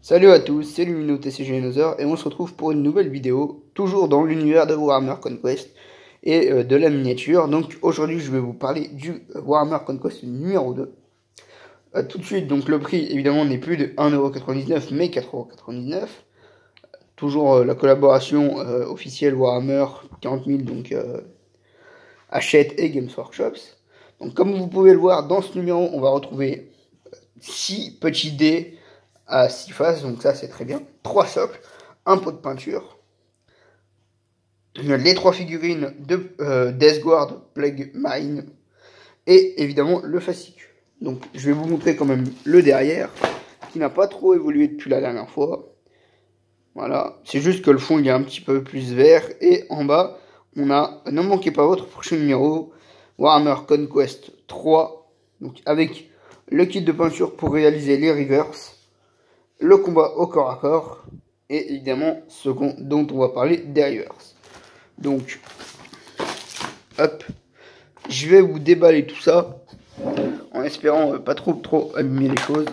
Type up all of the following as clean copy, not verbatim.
Salut à tous, c'est Lumino TCG Another et on se retrouve pour une nouvelle vidéo, toujours dans l'univers de Warhammer Conquest et de la miniature. Donc aujourd'hui je vais vous parler du Warhammer Conquest numéro 2. Tout de suite, donc le prix évidemment n'est plus de 1,99€ mais 4,99€. Toujours la collaboration officielle Warhammer 40 000, donc Hachette et Games Workshops. Donc comme vous pouvez le voir dans ce numéro, on va retrouver 6 petits dés à 6 faces, donc ça c'est très bien. 3 socles, un pot de peinture, les 3 figurines de Death Guard, Plague Marine, et évidemment le fascicule. Donc je vais vous montrer quand même le derrière, qui n'a pas trop évolué depuis la dernière fois. Voilà, c'est juste que le fond il est un petit peu plus vert, et en bas on a, ne manquez pas votre prochain numéro, Warhammer Conquest 3, donc avec le kit de peinture pour réaliser les reverse, le combat au corps à corps, et évidemment ce dont on va parler des reverse. Donc, hop, je vais vous déballer tout ça, en espérant pas trop abîmer les choses.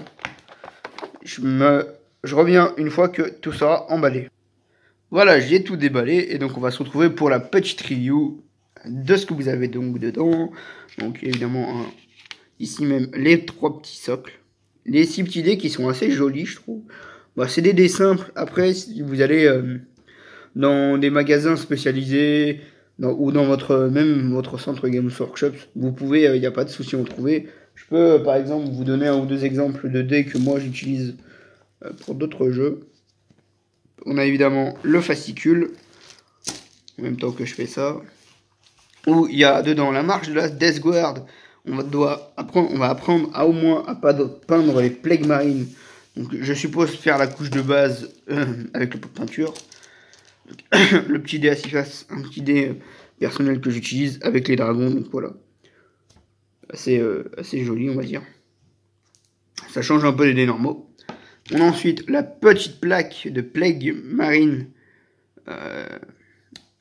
Je reviens une fois que tout sera emballé. Voilà, j'ai tout déballé, et donc on va se retrouver pour la petite review de ce que vous avez donc dedans. Donc évidemment, ici même, les 3 petits socles. Les 6 petits dés qui sont assez jolis, je trouve. Bah, c'est des dés simples. Après, si vous allez dans des magasins spécialisés, ou dans même votre centre Games Workshop, vous pouvez, il n'y a pas de souci à en trouver. Je peux, par exemple, vous donner 1 ou 2 exemples de dés que moi j'utilise pour d'autres jeux. On a évidemment le fascicule, en même temps que je fais ça, où il y a dedans la marche de la Death Guard. On va apprendre à au moins à peindre les Plague Marines. Donc je suppose faire la couche de base avec le pot de peinture. Donc, le petit dé à 6 faces, un petit dé personnel que j'utilise avec les dragons. Donc voilà, assez joli on va dire. Ça change un peu des dés normaux. On a ensuite la petite plaque de Plague Marine,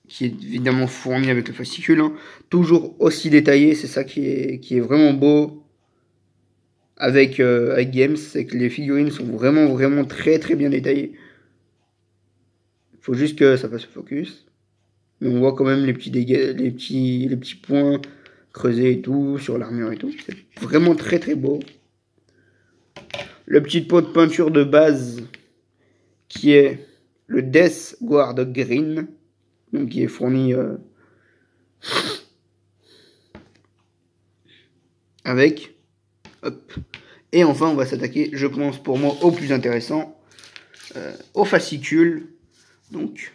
qui est évidemment fourni avec le fascicule, hein. Toujours aussi détaillé, c'est ça qui est vraiment beau avec Games, c'est que les figurines sont vraiment très bien détaillées. Il faut juste que ça fasse le focus, mais on voit quand même les petits points creusés et tout sur l'armure et tout. C'est vraiment très beau. Le petit pot de peinture de base qui est le Death Guard Green, donc qui est fourni avec, hop. Et enfin on va s'attaquer, je pense pour moi au plus intéressant, au fascicule. Donc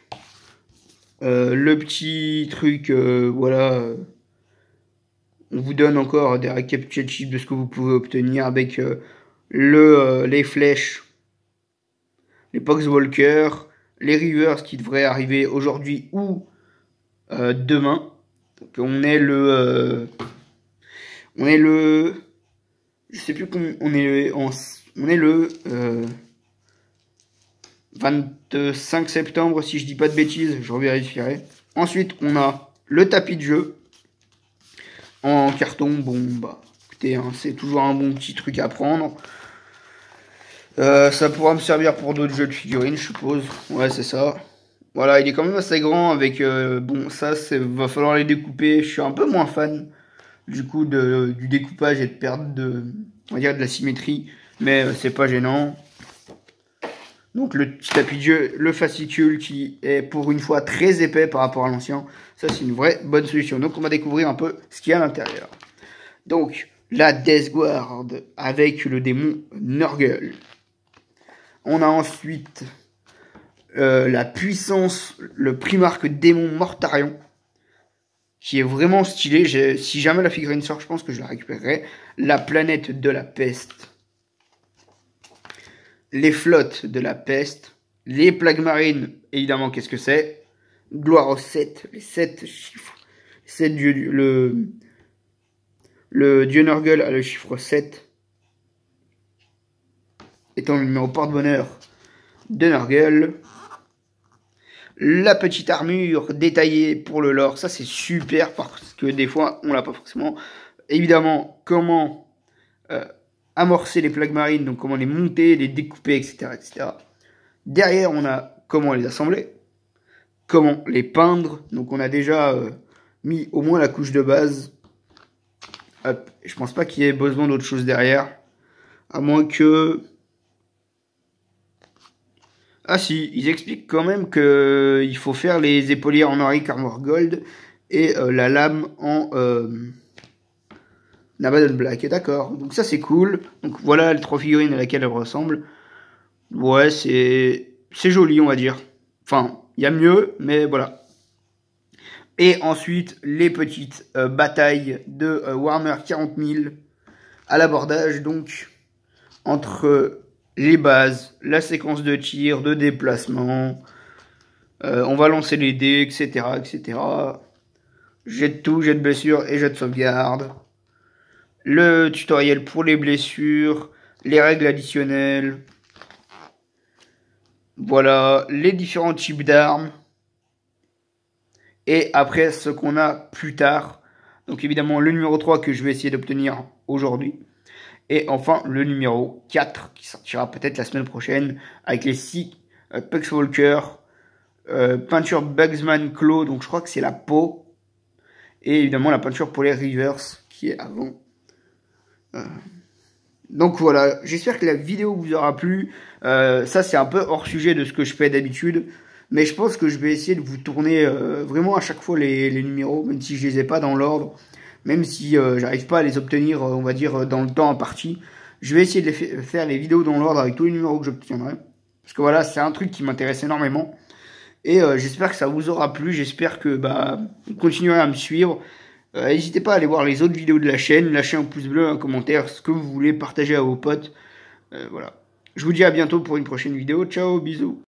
le petit truc, voilà, on vous donne encore des récapitulatifs de ce que vous pouvez obtenir avec les flèches, les Poxwalker, les Rivers qui devraient arriver aujourd'hui ou demain. Donc on est le je sais plus combien on est le 25 septembre si je dis pas de bêtises, je revérifierai. Ensuite on a le tapis de jeu en carton. Bon bah écoutez, hein, c'est toujours un bon petit truc à prendre. Ça pourra me servir pour d'autres jeux de figurines, je suppose. Ouais, c'est ça. Voilà, il est quand même assez grand avec... bon, ça, va falloir les découper. Je suis un peu moins fan, du coup, du découpage et de perdre on va dire, de la symétrie. Mais c'est pas gênant. Donc, le petit tapis de jeu, le fascicule qui est pour une fois très épais par rapport à l'ancien. Ça, c'est une vraie bonne solution. Donc, on va découvrir un peu ce qu'il y a à l'intérieur. Donc, la Death Guard avec le démon Nurgle. On a ensuite la puissance, le Primarque démon Mortarion, qui est vraiment stylé. Si jamais la figurine sort, je pense que je la récupérerai. La planète de la peste, les flottes de la peste, les plagues marines, évidemment, qu'est-ce que c'est? Gloire aux 7, les 7 chiffres. 7 dieux, le dieu Nurgle a le chiffre 7, étant le numéro porte-bonheur de Nurgle. La petite armure détaillée pour le lore, ça c'est super parce que des fois on l'a pas forcément. Évidemment, comment amorcer les plagues marines, donc comment les monter, les découper, etc. Derrière, on a comment les assembler, comment les peindre. Donc on a déjà mis au moins la couche de base. Hop, je pense pas qu'il y ait besoin d'autre chose derrière. À moins que... Ah si, ils expliquent quand même que il faut faire les épaulières en Auric Armor Gold et la lame en Abaddon Black. D'accord, donc ça c'est cool. Donc voilà les 3 figurines à laquelle elles ressemblent. Ouais, c'est joli on va dire. Enfin, il y a mieux, mais voilà. Et ensuite, les petites batailles de Warhammer 40 000 à l'abordage, donc entre les bases, la séquence de tir, de déplacement, on va lancer les dés, etc., etc. Jet de tout, jet de blessure et jet de sauvegarde. Le tutoriel pour les blessures, les règles additionnelles. Voilà, les différents types d'armes. Et après, ce qu'on a plus tard. Donc évidemment, le numéro 3 que je vais essayer d'obtenir aujourd'hui. Et enfin, le numéro 4 qui sortira peut-être la semaine prochaine. Avec les 6 Pex Walker. Peinture Bugsman Claw. Donc je crois que c'est la peau. Et évidemment, la peinture pour les Rivers qui est avant. Donc voilà, j'espère que la vidéo vous aura plu. Ça, c'est un peu hors sujet de ce que je fais d'habitude. Mais je pense que je vais essayer de vous tourner vraiment à chaque fois les numéros, même si je les ai pas dans l'ordre. Même si j'arrive pas à les obtenir, on va dire, dans le temps imparti. Je vais essayer de faire les vidéos dans l'ordre avec tous les numéros que j'obtiendrai. Parce que voilà, c'est un truc qui m'intéresse énormément. Et j'espère que ça vous aura plu. J'espère que vous continuerez à me suivre. N'hésitez pas à aller voir les autres vidéos de la chaîne. Lâchez un pouce bleu, un commentaire, ce que vous voulez, partager à vos potes. Voilà. Je vous dis à bientôt pour une prochaine vidéo. Ciao, bisous.